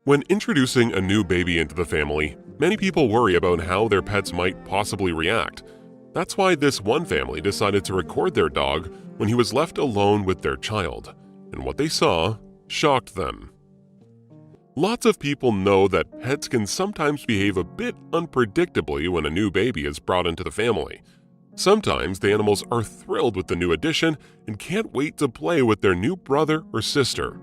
When introducing a new baby into the family, many people worry about how their pets might possibly react. That's why this one family decided to record their dog when he was left alone with their child, and what they saw shocked them. Lots of people know that pets can sometimes behave a bit unpredictably when a new baby is brought into the family. Sometimes the animals are thrilled with the new addition and can't wait to play with their new brother or sister.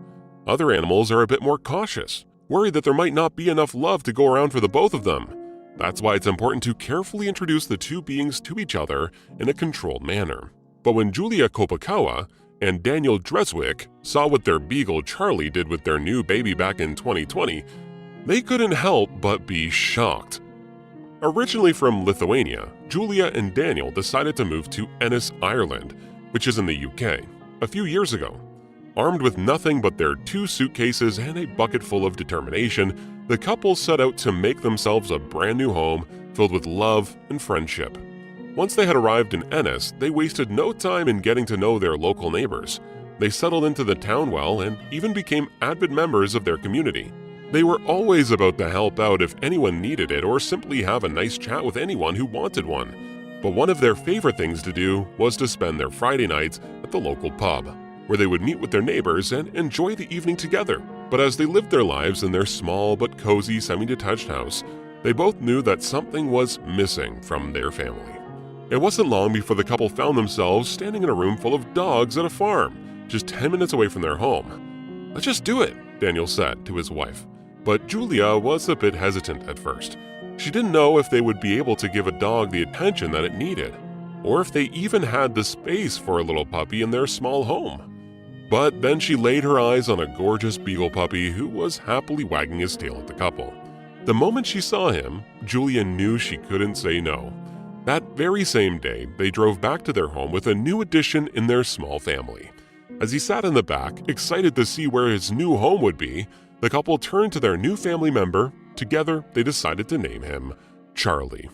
Other animals are a bit more cautious, worried that there might not be enough love to go around for the both of them. That's why it's important to carefully introduce the two beings to each other in a controlled manner. But when Julia Kopakawa and Daniel Dreswick saw what their beagle Charlie did with their new baby back in 2020, they couldn't help but be shocked. Originally from Lithuania, Julia and Daniel decided to move to Ennis, Ireland, which is in the UK, a few years ago. Armed with nothing but their 2 suitcases and a bucket full of determination, the couple set out to make themselves a brand new home filled with love and friendship. Once they had arrived in Ennis, they wasted no time in getting to know their local neighbors. They settled into the town well and even became avid members of their community. They were always about to help out if anyone needed it or simply have a nice chat with anyone who wanted one. But one of their favorite things to do was to spend their Friday nights at the local pub, where they would meet with their neighbors and enjoy the evening together. But as they lived their lives in their small but cozy semi-detached house, they both knew that something was missing from their family. It wasn't long before the couple found themselves standing in a room full of dogs at a farm, just 10 minutes away from their home. "Let's just do it," Daniel said to his wife. But Julia was a bit hesitant at first. She didn't know if they would be able to give a dog the attention that it needed, or if they even had the space for a little puppy in their small home. But then she laid her eyes on a gorgeous beagle puppy who was happily wagging his tail at the couple. The moment she saw him, Julia knew she couldn't say no. That very same day, they drove back to their home with a new addition in their small family. As he sat in the back, excited to see where his new home would be, the couple turned to their new family member. Together, they decided to name him Charlie.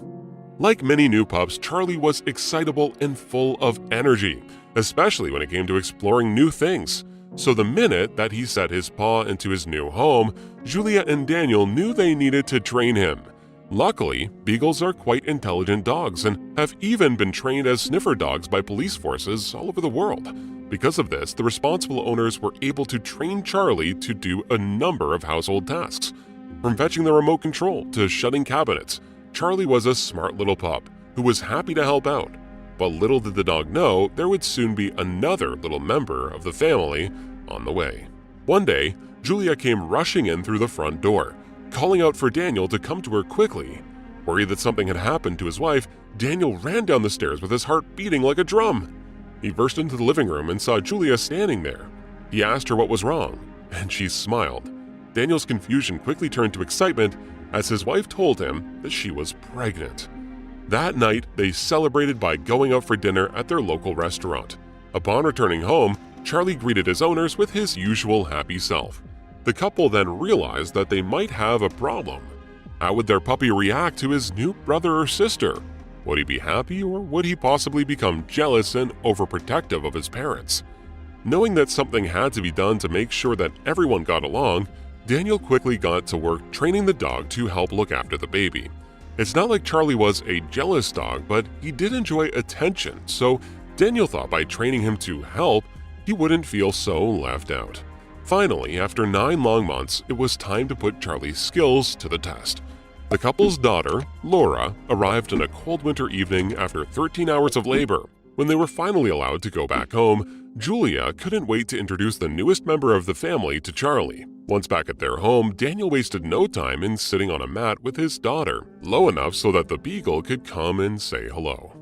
Like many new pups, Charlie was excitable and full of energy, especially when it came to exploring new things. So the minute that he set his paw into his new home, Julia and Daniel knew they needed to train him. Luckily, beagles are quite intelligent dogs and have even been trained as sniffer dogs by police forces all over the world. Because of this, the responsible owners were able to train Charlie to do a number of household tasks. From fetching the remote control to shutting cabinets, Charlie was a smart little pup who was happy to help out. But little did the dog know there would soon be another little member of the family on the way. One day, Julia came rushing in through the front door, calling out for Daniel to come to her quickly. Worried that something had happened to his wife, Daniel ran down the stairs with his heart beating like a drum. He burst into the living room and saw Julia standing there. He asked her what was wrong, and she smiled. Daniel's confusion quickly turned to excitement as his wife told him that she was pregnant. That night, they celebrated by going out for dinner at their local restaurant. Upon returning home, Charlie greeted his owners with his usual happy self. The couple then realized that they might have a problem. How would their puppy react to his new brother or sister? Would he be happy, or would he possibly become jealous and overprotective of his parents? Knowing that something had to be done to make sure that everyone got along, Daniel quickly got to work training the dog to help look after the baby. It's not like Charlie was a jealous dog, but he did enjoy attention, so Daniel thought by training him to help, he wouldn't feel so left out. Finally, after 9 long months, it was time to put Charlie's skills to the test. The couple's daughter, Laura, arrived on a cold winter evening after 13 hours of labor. When they were finally allowed to go back home, Julia couldn't wait to introduce the newest member of the family to Charlie. Once back at their home, Daniel wasted no time in sitting on a mat with his daughter, low enough so that the beagle could come and say hello.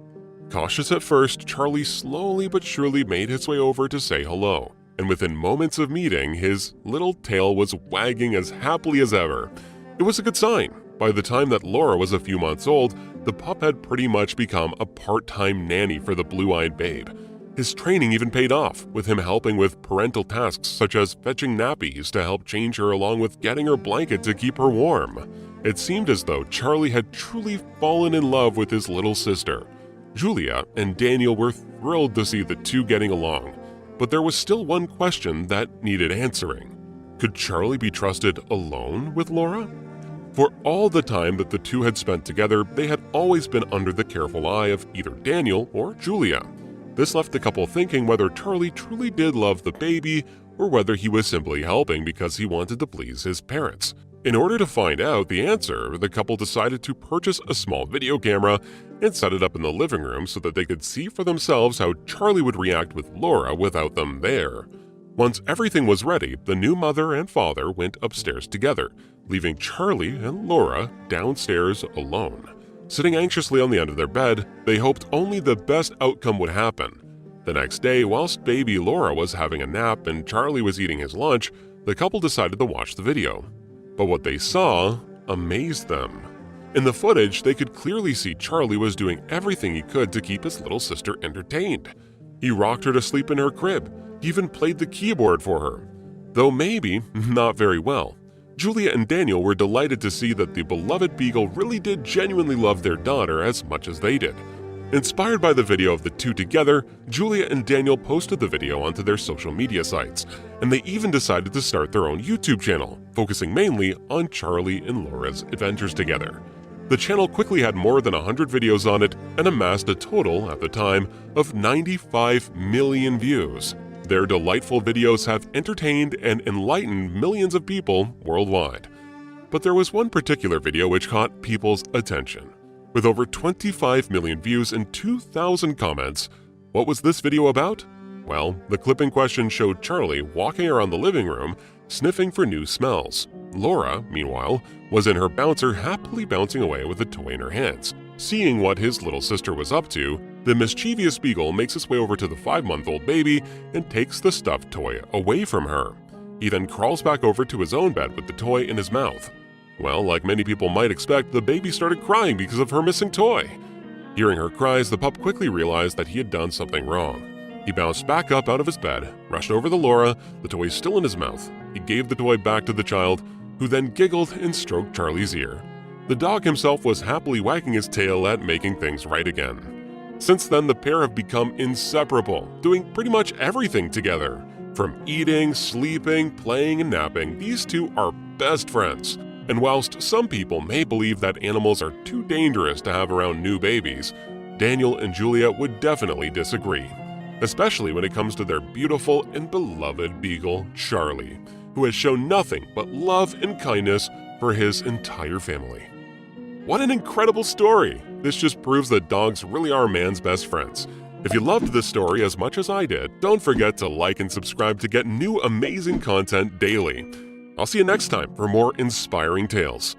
Cautious at first, Charlie slowly but surely made his way over to say hello, and within moments of meeting, his little tail was wagging as happily as ever. It was a good sign. By the time that Laura was a few months old, the pup had pretty much become a part-time nanny for the blue-eyed babe. His training even paid off, with him helping with parental tasks such as fetching nappies to help change her along with getting her blanket to keep her warm. It seemed as though Charlie had truly fallen in love with his little sister. Julia and Daniel were thrilled to see the two getting along, but there was still one question that needed answering. Could Charlie be trusted alone with Laura? For all the time that the two had spent together, they had always been under the careful eye of either Daniel or Julia. This left the couple thinking whether Charlie truly did love the baby or whether he was simply helping because he wanted to please his parents. In order to find out the answer, the couple decided to purchase a small video camera and set it up in the living room so that they could see for themselves how Charlie would react with Laura without them there. Once everything was ready, the new mother and father went upstairs together, leaving Charlie and Laura downstairs alone. Sitting anxiously on the end of their bed, they hoped only the best outcome would happen. The next day, whilst baby Laura was having a nap and Charlie was eating his lunch, the couple decided to watch the video. But what they saw amazed them. In the footage, they could clearly see Charlie was doing everything he could to keep his little sister entertained. He rocked her to sleep in her crib, he even played the keyboard for her. Though maybe not very well. Julia and Daniel were delighted to see that the beloved beagle really did genuinely love their daughter as much as they did. Inspired by the video of the two together, Julia and Daniel posted the video onto their social media sites, and they even decided to start their own YouTube channel, focusing mainly on Charlie and Laura's adventures together. The channel quickly had more than 100 videos on it and amassed a total, at the time, of 95 million views. Their delightful videos have entertained and enlightened millions of people worldwide. But there was one particular video which caught people's attention. With over 25 million views and 2,000 comments, what was this video about? Well, the clip in question showed Charlie walking around the living room, sniffing for new smells. Laura, meanwhile, was in her bouncer happily bouncing away with a toy in her hands. Seeing what his little sister was up to, the mischievous beagle makes his way over to the 5-month-old baby and takes the stuffed toy away from her. He then crawls back over to his own bed with the toy in his mouth. Well, like many people might expect, the baby started crying because of her missing toy. Hearing her cries, the pup quickly realized that he had done something wrong. He bounced back up out of his bed, rushed over to Laura, the toy still in his mouth. He gave the toy back to the child, who then giggled and stroked Charlie's ear. The dog himself was happily wagging his tail at making things right again. Since then, the pair have become inseparable, doing pretty much everything together. From eating, sleeping, playing, and napping, these two are best friends. And whilst some people may believe that animals are too dangerous to have around new babies, Daniel and Julia would definitely disagree, especially when it comes to their beautiful and beloved beagle, Charlie, who has shown nothing but love and kindness for his entire family. What an incredible story! This just proves that dogs really are man's best friends. If you loved this story as much as I did, don't forget to like and subscribe to get new amazing content daily. I'll see you next time for more inspiring tales.